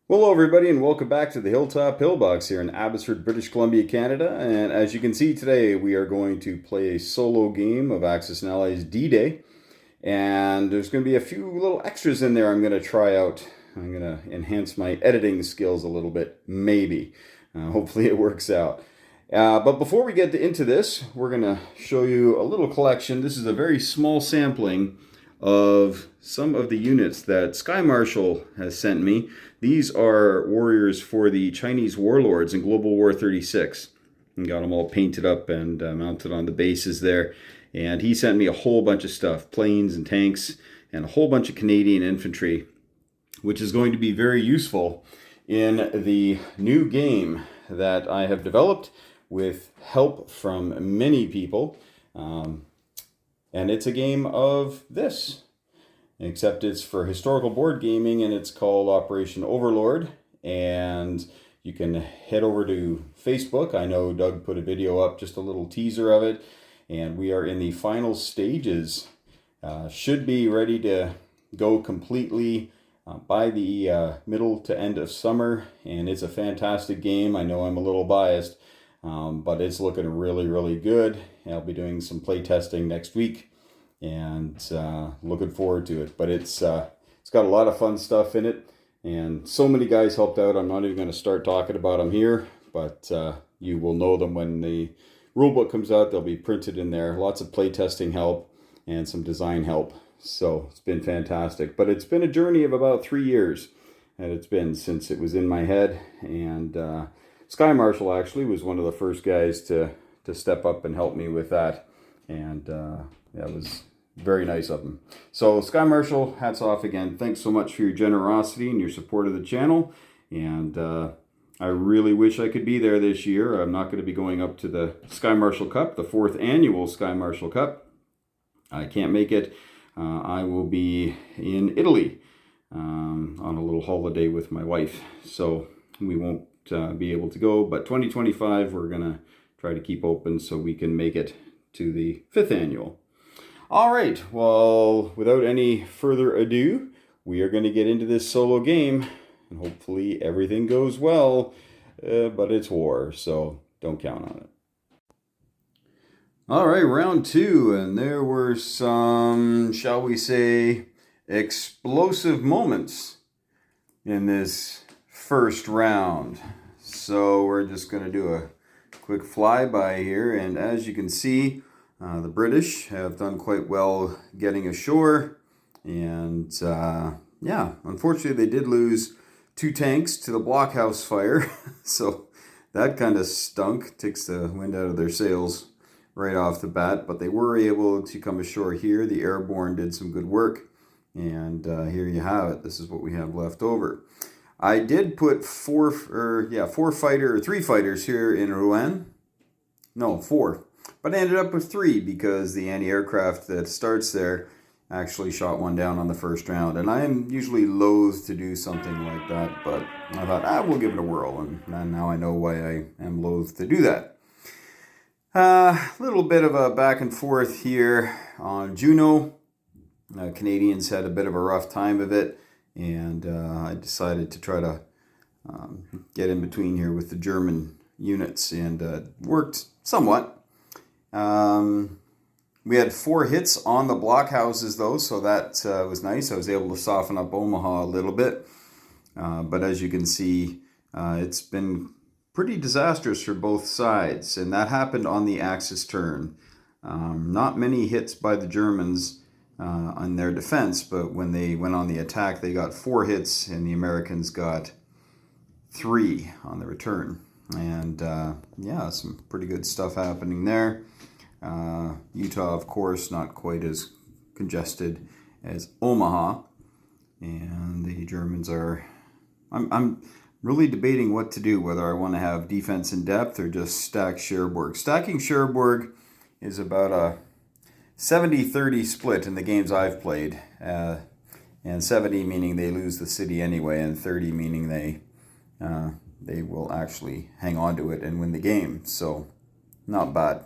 Well, hello everybody, and welcome back to the Hilltop Pillbox here in Abbotsford, British Columbia, Canada. And as you can see today, we are going to play a solo game of Axis and Allies D-Day. And there's going to be a few little extras in there I'm going to try out. I'm going to enhance my editing skills a little bit, maybe. Hopefully it works out. But before we get into this, we're going to show you a little collection. This is a very small sampling of some of the units that Sky Marshal has sent me. These are warriors for the Chinese warlords in Global War 36. And got them all painted up and mounted on the bases there. And he sent me a whole bunch of stuff, planes and tanks, and a whole bunch of Canadian infantry, which is going to be very useful in the new game that I have developed with help from many people. And it's a game of this, except it's for historical board gaming, and it's called Operation Overlord. And you can head over to Facebook. I know Doug put a video up, just a little teaser of it. And we are in the final stages. Should be ready to go completely by the middle to end of summer. And it's a fantastic game. I know I'm a little biased, but it's looking really, really good. I'll be doing some play testing next week, and looking forward to it. But it's got a lot of fun stuff in it, and so many guys helped out. I'm not even going to start talking about them here, but you will know them when the rulebook comes out. They'll be printed in there. Lots of play testing help and some design help. So it's been fantastic. But it's been a journey of about 3 years, and it's been since it was in my head. And Sky Marshal actually was one of the first guys to step up and help me with that. And that was very nice of him. So Sky Marshal, hats off again. Thanks so much for your generosity and your support of the channel. And I really wish I could be there this year. I'm not going to be going up to the Sky Marshal Cup, the 4th annual Sky Marshal Cup. I can't make it. I will be in Italy on a little holiday with my wife. So we won't be able to go. But 2025, we're going to try to keep open so we can make it to the 5th annual. All right, well, without any further ado, we are going to get into this solo game, and hopefully everything goes well, but it's war, so don't count on it. All right, round 2, and there were some, shall we say, explosive moments in this first round. So we're just going to do a quick flyby here, and as you can see, the British have done quite well getting ashore, and yeah, unfortunately they did lose 2 tanks to the blockhouse fire, so that kind of stunk, takes the wind out of their sails right off the bat, but they were able to come ashore here. The airborne did some good work, and here you have it. This is what we have left over. I did put 3 fighters here in Rouen. No, 4. But I ended up with 3 because the anti-aircraft that starts there actually shot one down on the first round. And I am usually loath to do something like that, but I thought, we'll give it a whirl. And now I know why I am loath to do that. A little bit of a back and forth here on Juno. Canadians had a bit of a rough time of it. And I decided to try to get in between here with the German units, and worked somewhat. We had 4 hits on the blockhouses though, so that was nice. I was able to soften up Omaha a little bit. But as you can see, it's been pretty disastrous for both sides, and that happened on the Axis turn. Not many hits by the Germans on their defense, but when they went on the attack, they got 4 hits, and the Americans got 3 on the return. And yeah, some pretty good stuff happening there. Utah, of course, not quite as congested as Omaha. And the Germans are... I'm really debating what to do, whether I want to have defense in depth or just stack Cherbourg. Stacking Cherbourg is about a 70-30 split in the games I've played. And 70 meaning they lose the city anyway, and 30 meaning they will actually hang on to it and win the game. So, not bad.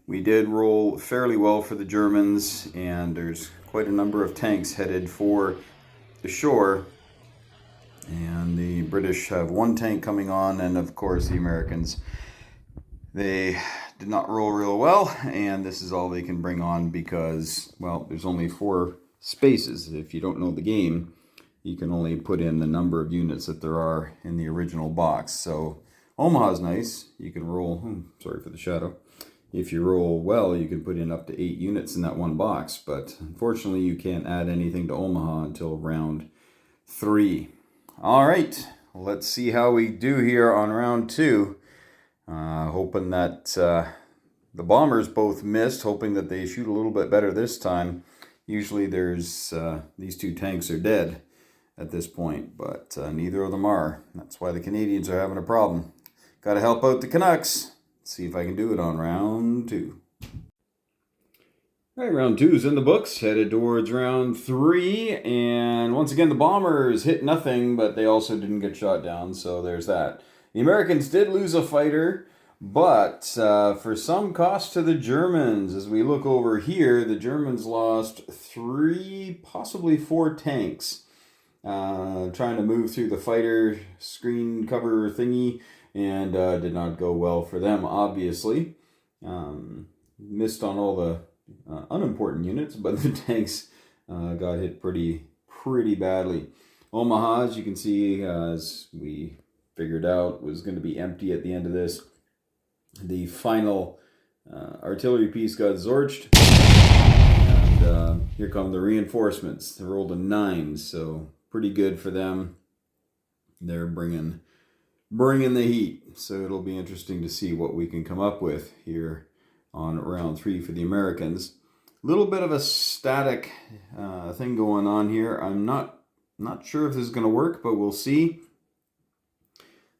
We did roll fairly well for the Germans, and there's quite a number of tanks headed for the shore. And the British have one tank coming on, and of course the Americans, they did not roll real well, and this is all they can bring on because, well, there's only 4 spaces. If you don't know the game, you can only put in the number of units that there are in the original box. So Omaha's nice. You can roll, sorry for the shadow. If you roll well, you can put in up to 8 units in that one box, but unfortunately you can't add anything to Omaha until round 3. All right, let's see how we do here on round 2. Hoping that the bombers both missed, hoping that they shoot a little bit better this time. Usually there's these 2 tanks are dead at this point, but neither of them are. That's why the Canadians are having a problem. Got to help out the Canucks. Let's see if I can do it on round 2. All right, round 2 is in the books, headed towards round 3, and once again the bombers hit nothing, but they also didn't get shot down, so there's that. The Americans did lose a fighter, but for some cost to the Germans. As we look over here, the Germans lost 3, possibly 4 tanks trying to move through the fighter screen cover thingy, and did not go well for them, obviously. Missed on all the unimportant units, but the tanks got hit pretty badly. Omaha, as you can see, as we figured out, was going to be empty at the end of this. The final artillery piece got zorched, and here come the reinforcements. They rolled a 9, so pretty good for them. They're bringing the heat, so it'll be interesting to see what we can come up with here on round 3 for the Americans. A little bit of a static thing going on here. I'm not sure if this is going to work, but we'll see.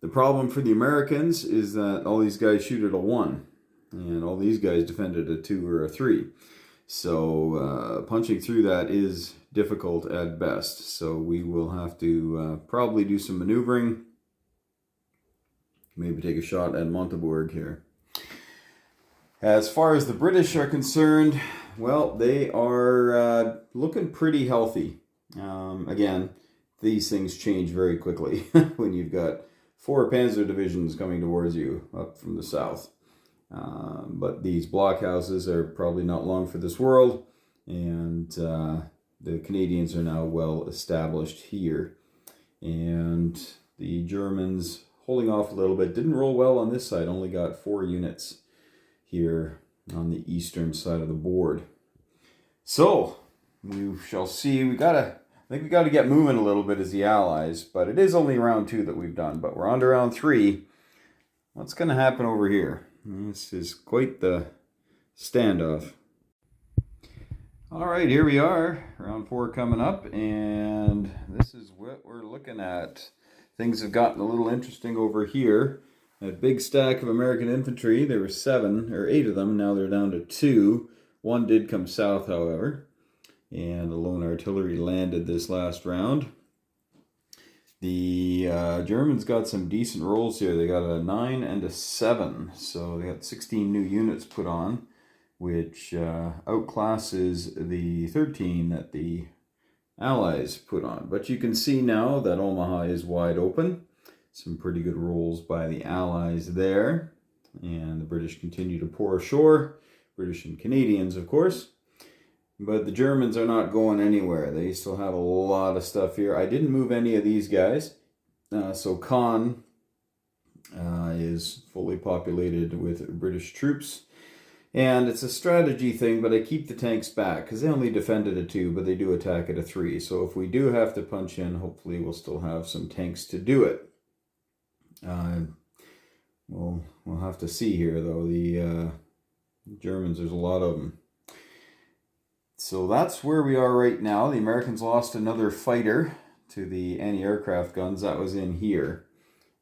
The problem for the Americans is that all these guys shoot at a 1, and all these guys defended a 2 or a 3. So punching through that is difficult at best. So we will have to probably do some maneuvering. Maybe take a shot at Montebourg here. As far as the British are concerned, well, they are looking pretty healthy. Again, these things change very quickly when you've got 4 panzer divisions coming towards you up from the south. But these blockhouses are probably not long for this world, and the Canadians are now well established here. And the Germans, holding off a little bit, didn't roll well on this side, only got 4 units here on the eastern side of the board. So we shall see. I think we gotta get moving a little bit as the Allies, but it is only round 2 that we've done, but we're on to round 3. What's gonna happen over here? This is quite the standoff. All right, here we are, round 4 coming up, and this is what we're looking at. Things have gotten a little interesting over here. A big stack of American infantry. There were 7 or 8 of them. Now they're down to 2. 1 did come south, however. And the lone artillery landed this last round. The Germans got some decent rolls here. They got a 9 and a 7. So they got 16 new units put on, which outclasses the 13 that the Allies put on. But you can see now that Omaha is wide open. Some pretty good rolls by the Allies there. And the British continue to pour ashore. British and Canadians, of course. But the Germans are not going anywhere. They still have a lot of stuff here. I didn't move any of these guys. So Caen is fully populated with British troops. And it's a strategy thing, but I keep the tanks back because they only defended a 2, but they do attack at a 3. So if we do have to punch in, hopefully we'll still have some tanks to do it. We'll have to see here, though. The Germans, there's a lot of them. So that's where we are right now. The Americans lost another fighter to the anti-aircraft guns. That was in here.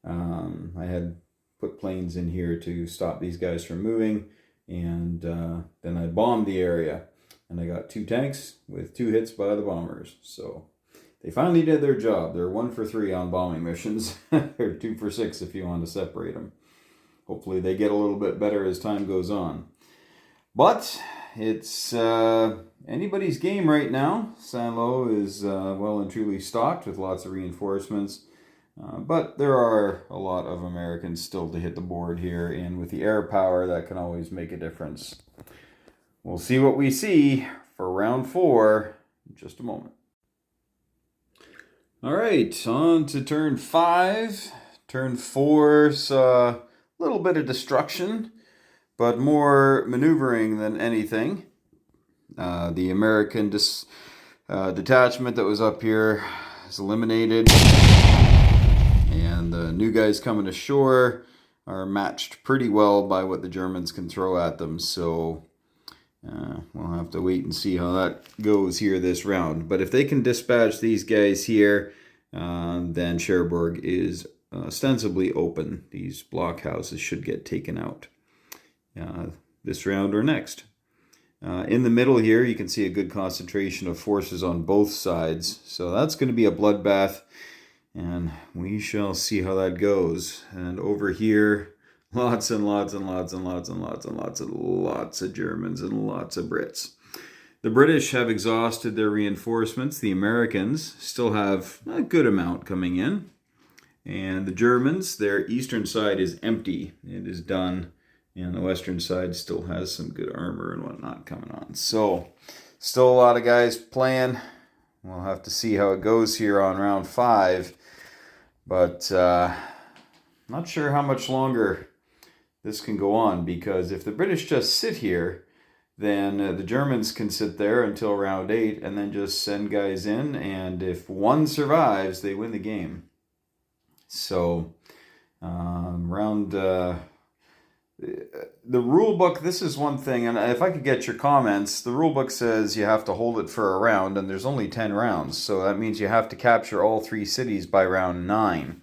I had put planes in here to stop these guys from moving, and then I bombed the area, and I got 2 tanks with 2 hits by the bombers. So they finally did their job. They're 1 for 3 on bombing missions. They're 2 for 6 if you want to separate them. Hopefully they get a little bit better as time goes on. But it's anybody's game right now. Saint-Lô is well and truly stocked with lots of reinforcements. But there are a lot of Americans still to hit the board here, and with the air power, that can always make a difference. We'll see what we see for round 4 in just a moment. All right, on to turn 5. Turn 4 saw a little bit of destruction, but more maneuvering than anything. The American detachment that was up here is eliminated, and the new guys coming ashore are matched pretty well by what the Germans can throw at them. So we'll have to wait and see how that goes here this round. But if they can dispatch these guys here, then Cherbourg is ostensibly open. These blockhouses should get taken out this round or next. In the middle here, you can see a good concentration of forces on both sides. So that's going to be a bloodbath, and we shall see how that goes. And over here, lots and lots and lots and lots and lots and lots and lots of Germans and lots of Brits. The British have exhausted their reinforcements. The Americans still have a good amount coming in. And the Germans, their eastern side is empty. It is done. And the western side still has some good armor and whatnot coming on. So, still a lot of guys playing. We'll have to see how it goes here on round 5. But not sure how much longer this can go on, because if the British just sit here, then the Germans can sit there until round 8 and then just send guys in. And if one survives, they win the game. So, the rule book, this is one thing, and if I could get your comments, the rule book says you have to hold it for a round, and there's only 10 rounds, so that means you have to capture all 3 cities by round 9.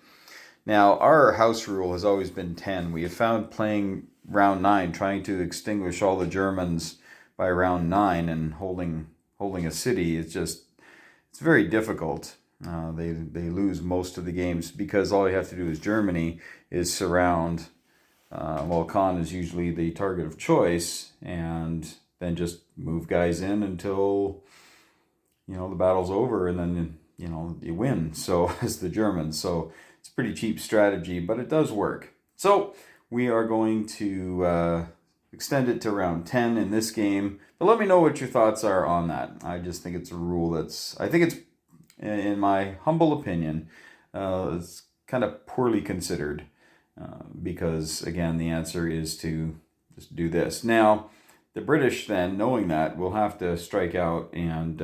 Now, our house rule has always been 10. We have found playing round 9, trying to extinguish all the Germans by round 9 and holding a city, it's very difficult. They lose most of the games because all you have to do as Germany is surround. Caen is usually the target of choice, and then just move guys in until, the battle's over, and then, you win. So, as the Germans. So, it's a pretty cheap strategy, but it does work. So, we are going to extend it to round 10 in this game. But let me know what your thoughts are on that. I just think it's a rule I think it's, in my humble opinion, it's kind of poorly considered. Because, again, the answer is to just do this. Now, the British then, knowing that, will have to strike out and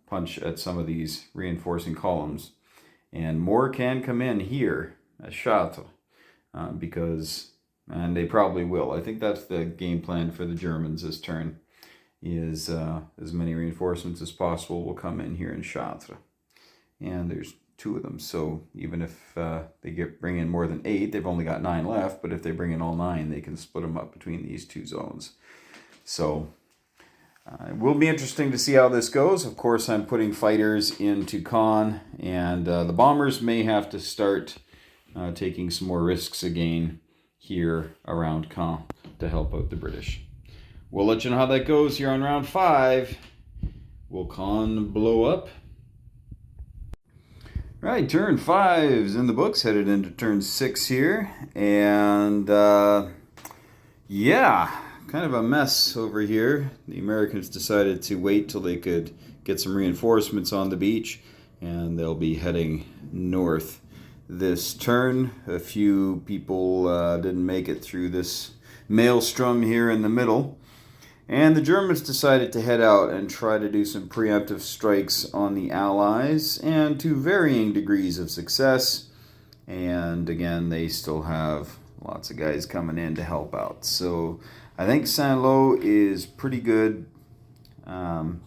punch at some of these reinforcing columns. And more can come in here at Chartres, and they probably will. I think that's the game plan for the Germans this turn, is as many reinforcements as possible will come in here in Chartres. And there's 2 of them, so even if they bring in more than 8, they've only got 9 left, but if they bring in all 9, they can split them up between these 2 zones. So it will be interesting to see how this goes. Of course, I'm putting fighters into Caen, and the bombers may have to start taking some more risks again here around Caen to help out the British. We'll let you know how that goes here on round 5. Will Caen blow up? Right, turn 5's in the books, headed into turn 6 here, and kind of a mess over here. The Americans decided to wait till they could get some reinforcements on the beach, and they'll be heading north this turn. A few people didn't make it through this maelstrom here in the middle. And the Germans decided to head out and try to do some preemptive strikes on the Allies, and to varying degrees of success. And again, they still have lots of guys coming in to help out. So I think Saint-Lô is pretty good.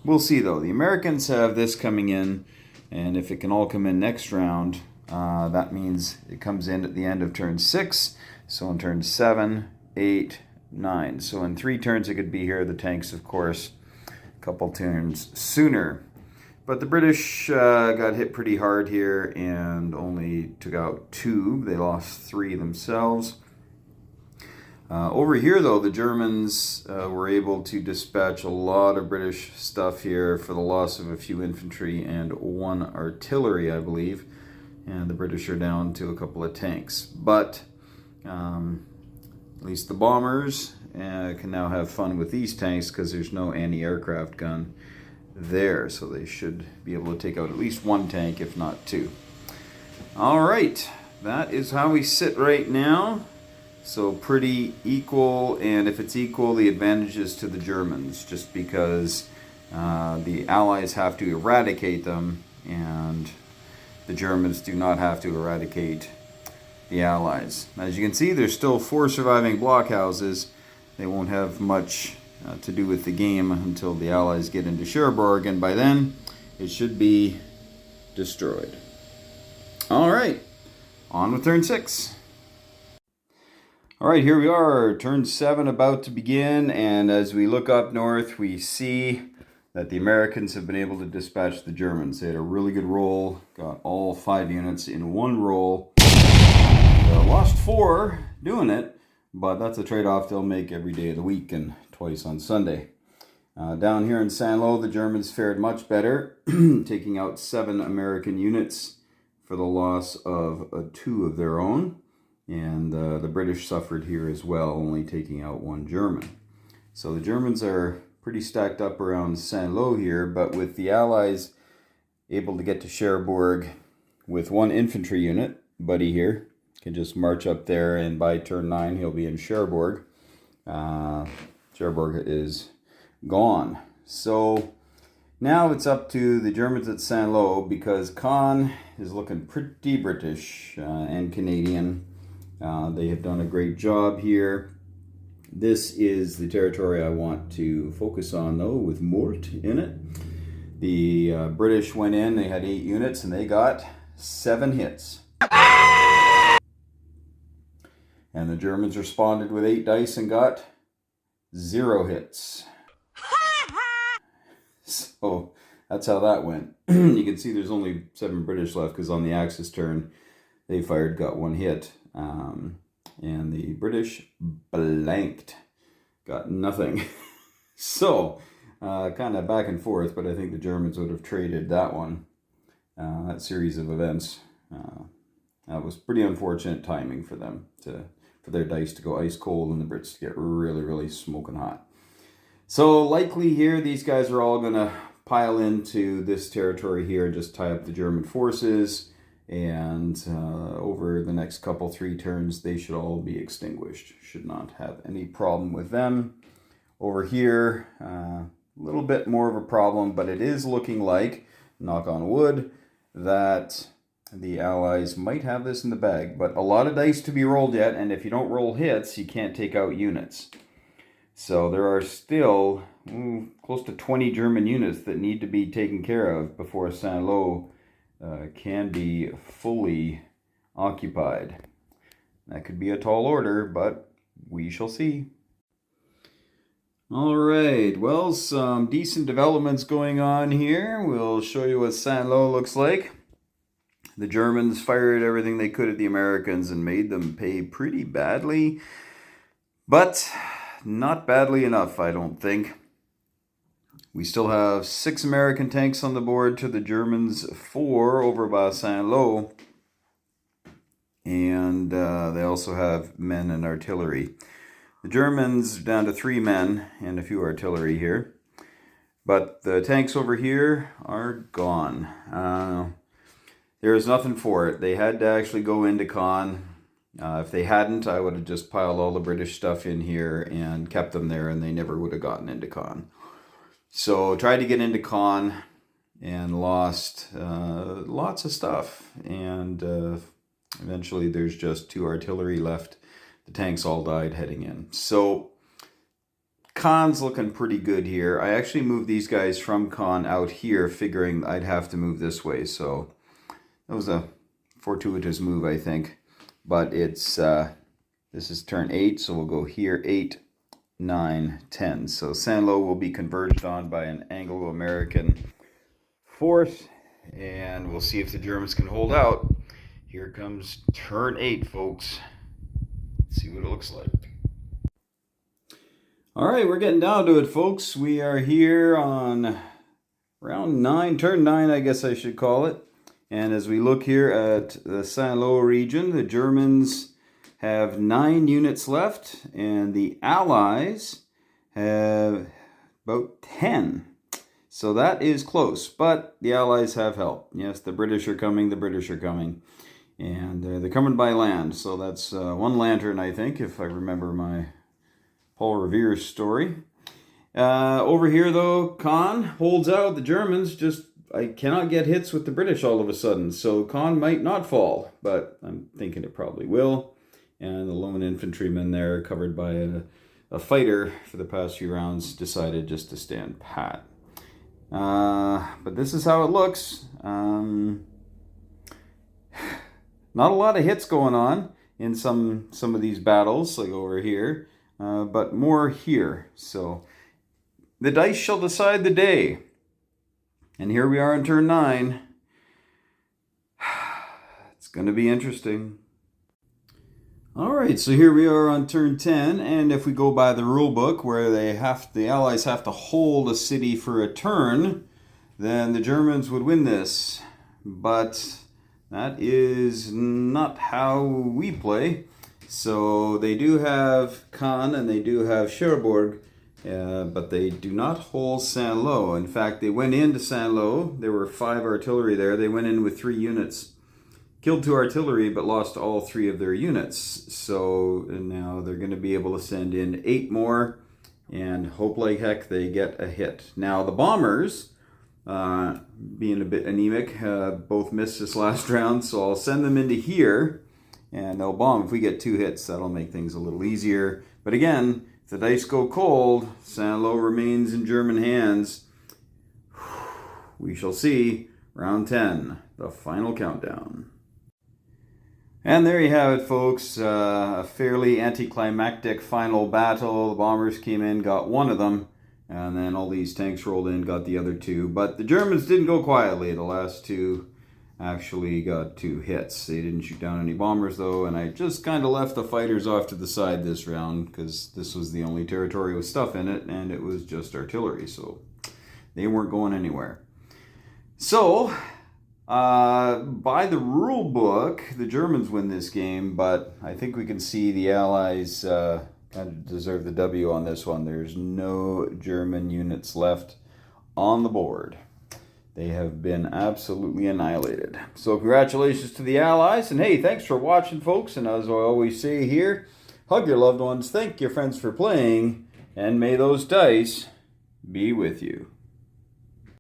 We'll see, though. The Americans have this coming in, and if it can all come in next round, that means it comes in at the end of turn 6. So in turn 7, 8, 9. So in 3 turns it could be here. The tanks, of course, a couple turns sooner. But the British got hit pretty hard here and only took out 2. They lost 3 themselves. Over here, though, the Germans were able to dispatch a lot of British stuff here for the loss of a few infantry and 1 artillery, I believe. and the British are down to a couple of tanks. But at least the bombers can now have fun with these tanks because there's no anti-aircraft gun there. So they should be able to take out at least one tank, if not two. All right, that is how we sit right now. So pretty equal, and if it's equal, the advantage is to the Germans, just because the Allies have to eradicate them, and the Germans do not have to eradicate the Allies. As you can see, there's still 4 surviving blockhouses. They won't have much to do with the game until the Allies get into Cherbourg, and by then it should be destroyed. All right, on with turn 6. All right, here we are, turn 7 about to begin, and as we look up north, we see that the Americans have been able to dispatch the Germans. They had a really good roll, got all 5 units in one roll. Lost 4 doing it, but that's a trade-off they'll make every day of the week and twice on Sunday. Down here in Saint-Lô, the Germans fared much better, taking out 7 American units for the loss of 2 of their own. And the British suffered here as well, only taking out 1 German. So the Germans are pretty stacked up around Saint-Lô here, but with the Allies able to get to Cherbourg with 1 infantry unit, Buddy here can just march up there, and by turn 9 he'll be in Cherbourg. Cherbourg is gone. So now it's up to the Germans at Saint-Lô, because Caen is looking pretty British and Canadian. They have done a great job here. This is the territory I want to focus on, though, with Mort in it. The British went in, they had 8 units, and they got 7 hits. And the Germans responded with 8 dice and got 0 hits. So that's how that went. You can see there's only 7 British left, because on the Axis turn, they fired, got 1 hit. And the British blanked, got nothing. So, kind of back and forth, but I think the Germans would have traded that one, that series of events. That was pretty unfortunate timing for them, for their dice to go ice cold and the Brits to get really, really smoking hot. So likely here, these guys are all going to pile into this territory here and just tie up the German forces. And over the next 3 turns, they should all be extinguished. Should not have any problem with them. Over here, a little bit more of a problem, but it is looking like, knock on wood, that the Allies might have this in the bag. But a lot of dice to be rolled yet, and if you don't roll hits, you can't take out units. So there are still close to 20 German units that need to be taken care of before Saint-Lô can be fully occupied. That could be a tall order, but we shall see. All right, well, some decent developments going on here. We'll show you what Saint-Lô looks like. The Germans fired everything they could at the Americans and made them pay pretty badly, but not badly enough, I don't think. We still have 6 American tanks on the board to the Germans 4 over by Saint-Lô. And they also have men and artillery. The Germans are down to 3 men and a few artillery here. But the tanks over here are gone. There is nothing for it. They had to actually go into Caen. If they hadn't, I would have just piled all the British stuff in here and kept them there, and they never would have gotten into Caen. So tried to get into Caen and lost lots of stuff. And eventually there's just 2 artillery left. The tanks all died heading in. So Caen's looking pretty good here. I actually moved these guys from Caen out here, figuring I'd have to move this way. So that was a fortuitous move, I think. But it's this is turn 8, so we'll go here 8, 9, 10. So Saint-Lô will be converged on by an Anglo-American force, and we'll see if the Germans can hold out. Here comes turn 8, folks. Let's see what it looks like. All right, we're getting down to it, folks. We are here on round 9, turn 9, I guess I should call it. And as we look here at the Saint-Lô region, the Germans have 9 units left, and the Allies have about 10. So that is close, but the Allies have help. Yes, the British are coming, And they're coming by land, so that's one lantern, I think, if I remember my Paul Revere story. Over here, though, Caen holds out. The Germans I cannot get hits with the British all of a sudden, so Caen might not fall, but I'm thinking it probably will. And the lone infantryman there, covered by a fighter for the past few rounds, decided just to stand pat. But this is how it looks. Not a lot of hits going on in some of these battles, like over here, but more here. So the dice shall decide the day. And here we are on turn 9. It's going to be interesting. All right, so here we are on turn 10, and if we go by the rule book where the Allies have to hold a city for a turn, then the Germans would win this. But that is not how we play. So they do have Caen and they do have Cherbourg, but they do not hold Saint-Lô. In fact, they went into Saint-Lô. There were 5 artillery there. They went in with 3 units. Killed 2 artillery, but lost all 3 of their units. So now they're going to be able to send in 8 more and hope like heck they get a hit. Now the bombers, being a bit anemic, both missed this last round, so I'll send them into here and they'll bomb. If we get 2 hits, that'll make things a little easier. But again, if the dice go cold, Saint-Lô remains in German hands. We shall see. Round 10, the final countdown. And there you have it, folks. A fairly anticlimactic final battle. The bombers came in, got 1 of them, and then all these tanks rolled in, got the other 2. But the Germans didn't go quietly. The last 2 actually got 2 hits. They didn't shoot down any bombers, though, and I just kind of left the fighters off to the side this round because this was the only territory with stuff in it, and it was just artillery, so they weren't going anywhere. So by the rule book, the Germans win this game, but I think we can see the Allies kind of deserve the W on this one. There's no German units left on the board. They have been absolutely annihilated. So congratulations to the Allies, and hey, thanks for watching, folks. And as I always say here, hug your loved ones, thank your friends for playing, and may those dice be with you.